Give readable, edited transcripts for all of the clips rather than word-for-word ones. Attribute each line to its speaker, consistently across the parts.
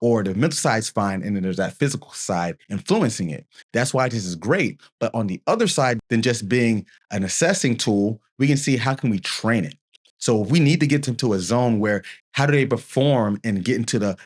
Speaker 1: or the mental side's fine, and then there's that physical side influencing it. That's why this is great. But on the other side, than just being an assessing tool, we can see how can we train it. So if we need to get them to a zone where how do they perform and get into the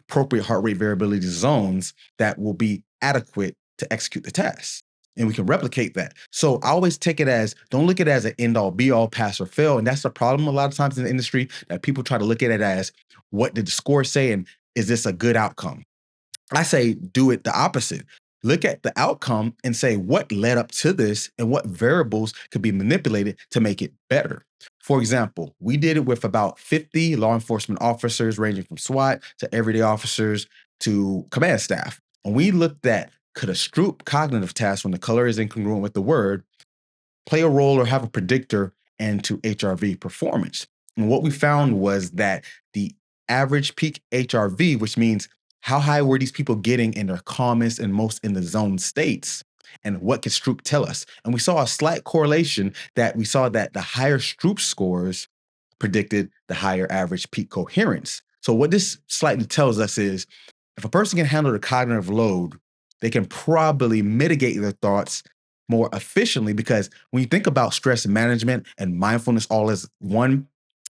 Speaker 1: appropriate heart rate variability zones that will be adequate to execute the task. And we can replicate that. So I always take it as, don't look at it as an end all be all, pass or fail. And that's the problem a lot of times in the industry, that people try to look at it as, what did the score say? And is this a good outcome? I say do it the opposite. Look at the outcome and say what led up to this and what variables could be manipulated to make it better. For example, we did it with about 50 law enforcement officers, ranging from SWAT to everyday officers to command staff. And we looked at, could a Stroop cognitive task, when the color is incongruent with the word, play a role or have a predictor into HRV performance. And what we found was that the average peak HRV, which means how high were these people getting in their calmest and most in the zone states, and what could Stroop tell us? And we saw a slight correlation, that we saw that the higher Stroop scores predicted the higher average peak coherence. So what this slightly tells us is, if a person can handle the cognitive load, they can probably mitigate their thoughts more efficiently, because when you think about stress management and mindfulness all as one,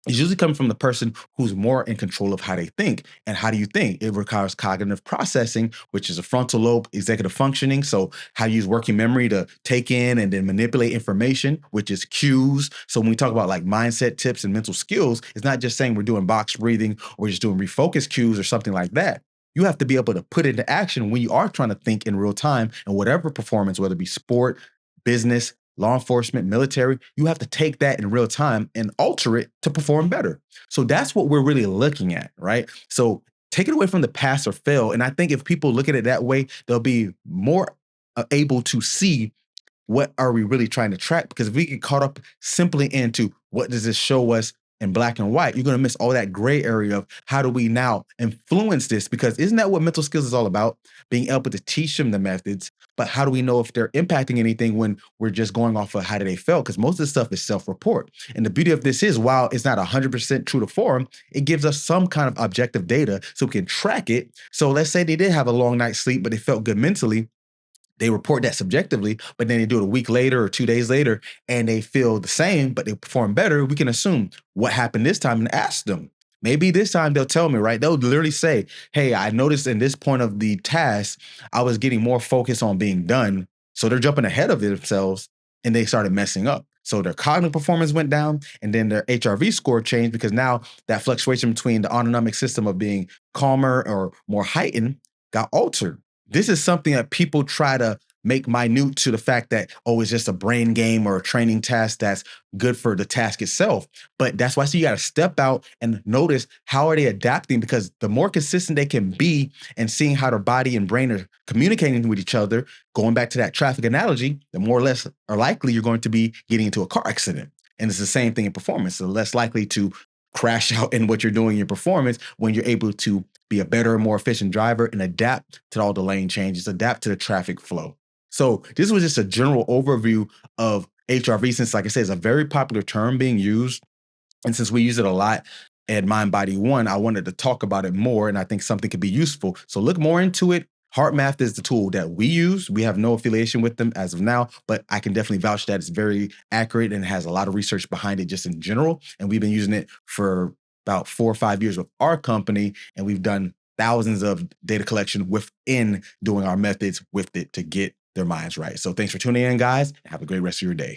Speaker 1: it's usually coming from the person who's more in control of how they think. And how do you think? It requires cognitive processing, which is a frontal lobe executive functioning. So how you use working memory to take in and then manipulate information, which is cues. So when we talk about like mindset tips and mental skills, it's not just saying we're doing box breathing or just doing refocus cues or something like that. You have to be able to put it into action when you are trying to think in real time, and whatever performance, whether it be sport, business, law enforcement, military, you have to take that in real time and alter it to perform better. So that's what we're really looking at, right? So take it away from the pass or fail. And I think if people look at it that way, they'll be more able to see what are we really trying to track. Because if we get caught up simply into what does this show us in black and white, you're going to miss all that gray area of how do we now influence this? Because isn't that what mental skills is all about? Being able to teach them the methods, but how do we know if they're impacting anything when we're just going off of how do they feel? Because most of this stuff is self-report. And the beauty of this is, while it's not 100% true to form, it gives us some kind of objective data so we can track it. So let's say they did have a long night's sleep, but they felt good mentally. They report that subjectively, but then they do it a week later or 2 days later and they feel the same, but they perform better. We can assume what happened this time and ask them. Maybe this time they'll tell me, right? They'll literally say, hey, I noticed in this point of the task, I was getting more focused on being done. So they're jumping ahead of themselves and they started messing up. So their cognitive performance went down, and then their HRV score changed, because now that fluctuation between the autonomic system of being calmer or more heightened got altered. This is something that people try to make minute to the fact that, oh, it's just a brain game or a training task that's good for the task itself. But that's why, so you got to step out and notice how are they adapting, because the more consistent they can be and seeing how their body and brain are communicating with each other, going back to that traffic analogy, the more or less are likely you're going to be getting into a car accident. And it's the same thing in performance. So less likely to crash out in what you're doing in your performance when you're able to be a better, more efficient driver and adapt to all the lane changes, adapt to the traffic flow. So this was just a general overview of HRV, since, like I said, it's a very popular term being used. And since we use it a lot at Mind.Body.1, I wanted to talk about it more, and I think something could be useful. So look more into it. HeartMath is the tool that we use. We have no affiliation with them as of now, but I can definitely vouch that it's very accurate and has a lot of research behind it just in general. And we've been using it for about 4 or 5 years with our company, and we've done thousands of data collection within doing our methods with it to get their minds right. So thanks for tuning in, guys, and have a great rest of your day.